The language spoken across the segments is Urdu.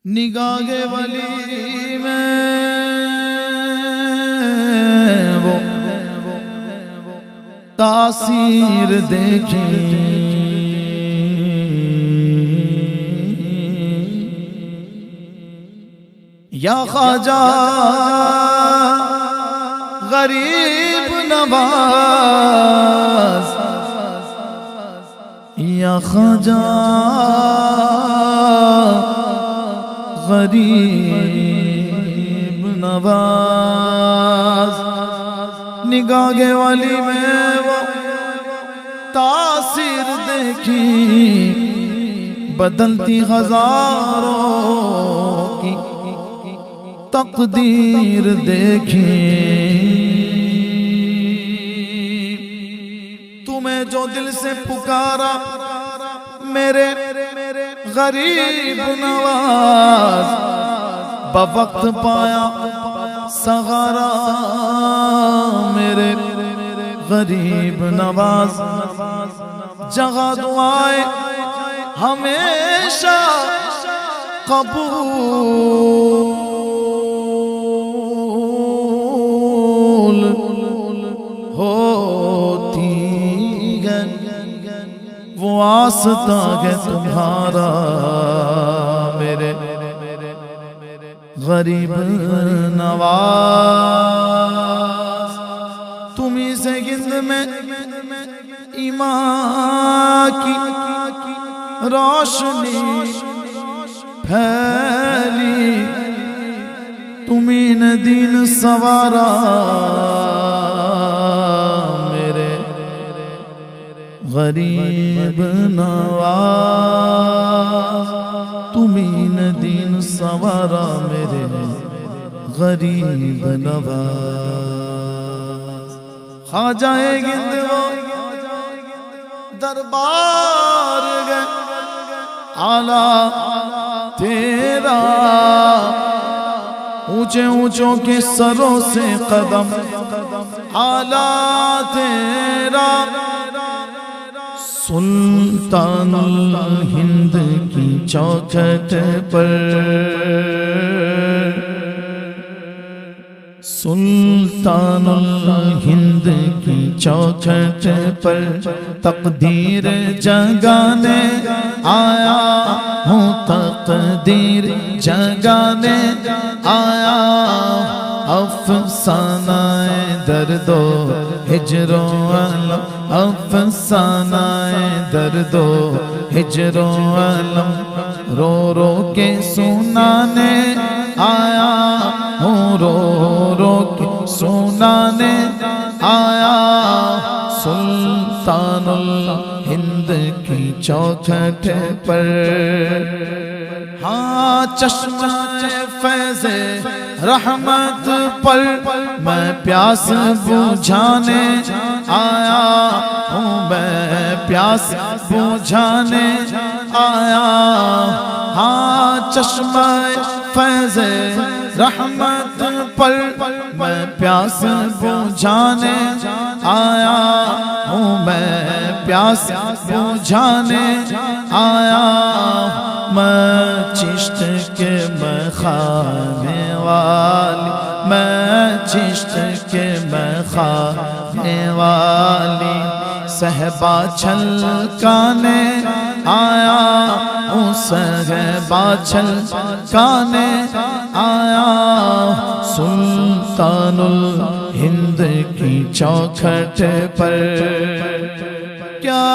نگاہ ولی میں وہ تاثیر دیکھی، یا خواجہ غریب نواز، یا خواجہ غریب نواز، نگاہ والی میں وہ تاثیر دیکھی، بدلتی ہزاروں کی تقدیر دیکھی، تمہیں جو دل سے پکارا میرے غریب نواز، بوقت پایا سغارا میرے غریب نواز، جگہ دعائیں ہمیشہ قبول ہوتی ہے، وہ واسطہ ہے تمہارا میرے غریب نواز، تمہیں سے گند میں ایمان کی روشنی پھیلی، تمہیں نے دین سوارا میرے غریب نواز، تمہیں نے دین سوارا میرے غریب نواز، خواجہ گند وہ دربار گئے آلہ تیرا، اونچے اونچوں کے سروں سے قدم آلہ تیرا، سلطان الہند کی چوکھٹ پر، سلطان الہند کی چوکھٹ پر تقدیر جگانے آیا ہوں، تقدیر جگانے آیا، افسانہ درد و ہجر و علم، افسانہ درد و ہجر و علم، رو رو کے سنانے آیا ہوں، رو رو کے سنانے آیا، سلطان الہند کی چوکھٹ پر، ہاں چشمہ فیض رحمت پر میں پیاس بجھانے آیا ہوں، میں پیاس بجھانے آیا، ہاں چشمہ فیض رحمت پر میں پیاس بجھانے آیا ہوں، میں پیاس بجھانے آیا، میں چشت کے میخانے والی، میں چشت کے میخانے والی، صحبا چھلکانے آیا ہوں، صحبا چھلکانے آیا، سلطان الہند کی چوکھٹ پر، کیا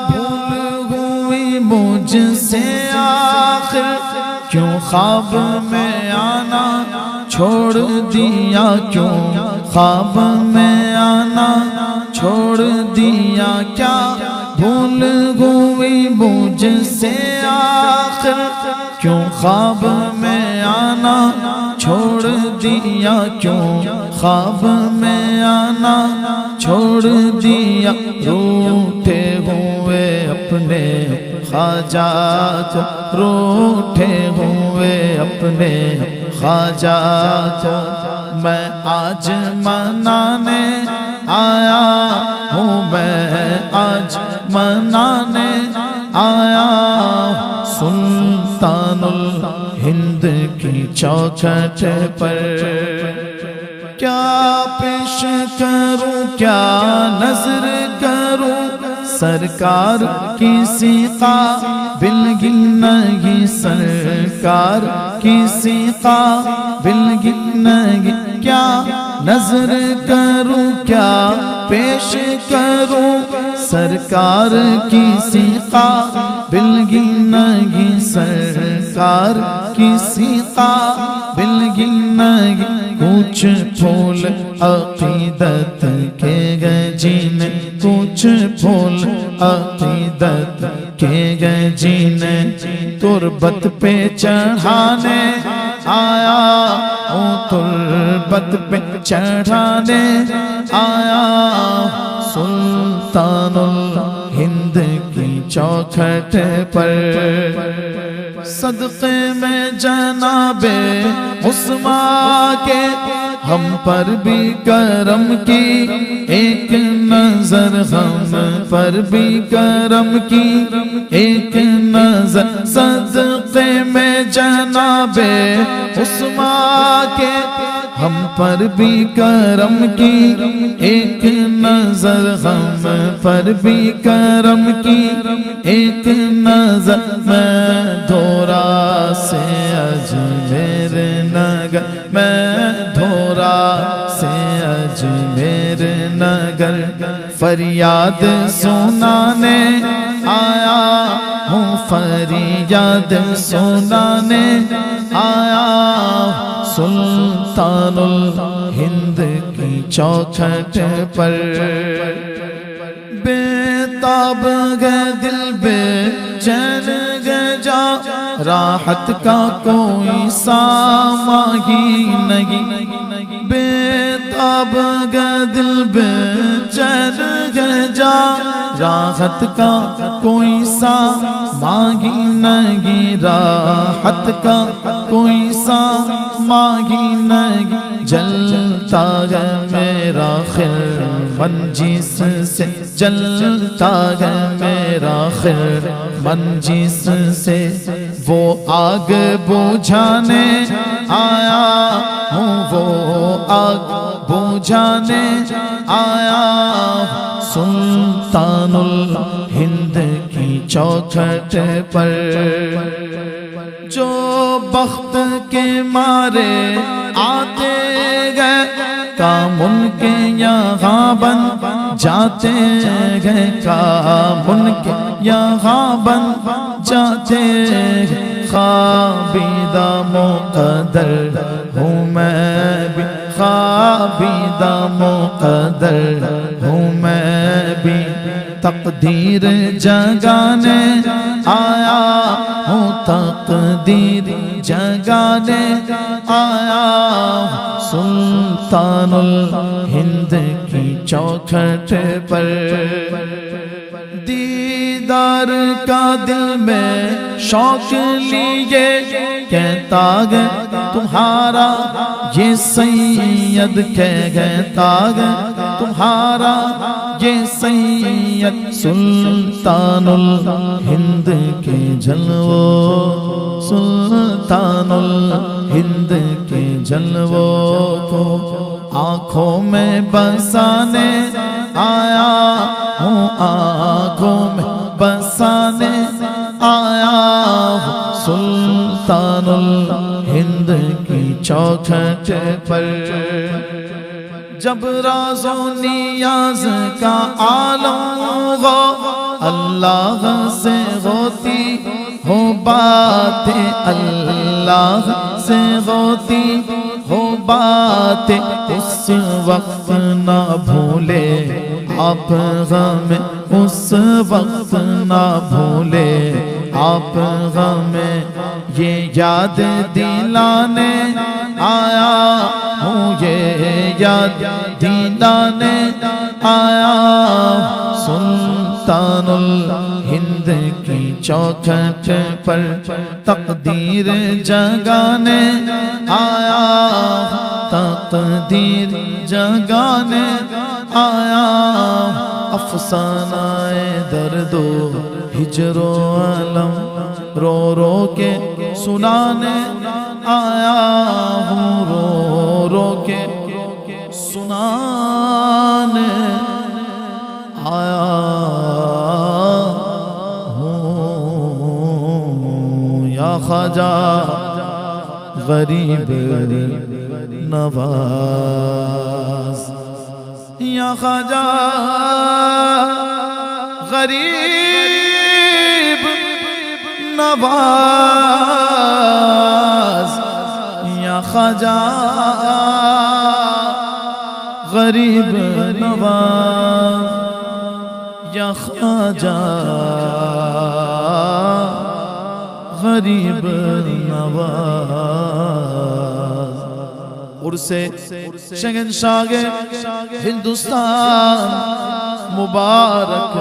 بھول ہوئی مجھ سے آخر، کیوں خواب میں آنا چھوڑ دیا، کیوں خواب میں آنا چھوڑ دیا، کیا بھول ہوئی مجھ سے آخر، کیوں خواب میں آنا چھوڑ دیا، کیوں خواب میں آنا چھوڑ دیا، روٹھے ہوئے اپنے خواجہ کو، روٹھے ہوئے اپنے خواجہ کو، میں آج منانے آیا ہوں، میں آج منانے آیا، سلطان الہند ہند کی چوکھٹ پر کیا پیش کروں کیا نظر کروں سرکار کی قابل نہیں سرکار کی قابل نہیں کیا نظر کروں کیا پیش کروں سرکار کی قابل نہیں سرکار کی قابل نہیں کچھ پھول عقیدت کے گئے جن کچھ پھول عقیدت کے گئے جن تربت پہ چڑھانے آیا ہوں تربت پہ چڑھانے آیا سلطان الہند کی چوکھٹ پر صدقے میں جناب عثمان کے ہم پر بھی کرم کی ایک نظر ہم پر بھی کرم کی ایک نظر صدقے میں جناب عثمان کے ہم پر بھی کرم کی ایک نظر ہم پر بھی کرم کی ایک نظر میں دھورا سے اجمیر نگر میں دھورا سے اجمیر نگر فریاد سنانے آیا ہوں فریاد سنانے آیا سلطان الہند کی چوکھٹ پر بے تاب گئے دل بے چین گئے جا راحت کا کوئی ساماہی نہیں بے تاب گئے دل بے چین گئے جا راحت کا کوئی ساماہی نہیں راحت کا کوئی ساماہی نہیں جلتا ہے میرا خرمن جس سے جلتا ہے میرا خرمن جس سے وہ آگ بجھانے آیا ہوں وہ آگ بجھانے آیا سلطان الہند کی چوکھٹ پر جو بخت کے مارے آتے گئے کام ان کے یہاں بن جاتے گئے کام ان کے یہاں بن جاتے گئے خوابیدہ مقدر ہوں میں بھی خوابیدہ مقدر ہوں میں بھی تقدیر جگانے آیا ہوں تقدیر جگانے آیا سلطان الہند کی چوکھٹ پر دیدار کا دل میں شوق لیے کہتا گے تمہارا یہ سید کہتا گے تمہارا یہ سید سلطان الہند کے جلووں سلطان الہند کے جلووں کو آنکھوں میں بسانے آیا ہوں آنکھوں میں بسانے آیا ہوں سلطان الہند کی چوکھٹ پر جب راز و نیاز کا عالم ہو اللہ سے ہوتی ہو باتیں اللہ سے ہوتی ہو باتیں اس وقت نہ بھولے آپ غم اس وقت نہ بھولے آپ غم یہ یاد دلانے آیا ہوں یہ یاد دلانے آیا سلطان الہند کی چوکھٹ پر تقدیر جگانے آیا تقدیر جگانے آیا افسانہ درد و ہجر و علم رو رو کے سنانے آیا ہوں رو رو کے سنانے آیا ہوں یا خواجہ غریب نواز یا خواجہ غریب نواز یا خواجہ غریب نواز یا خواجہ غریب نواز عرص شہنشاہ ہندوستان مبارک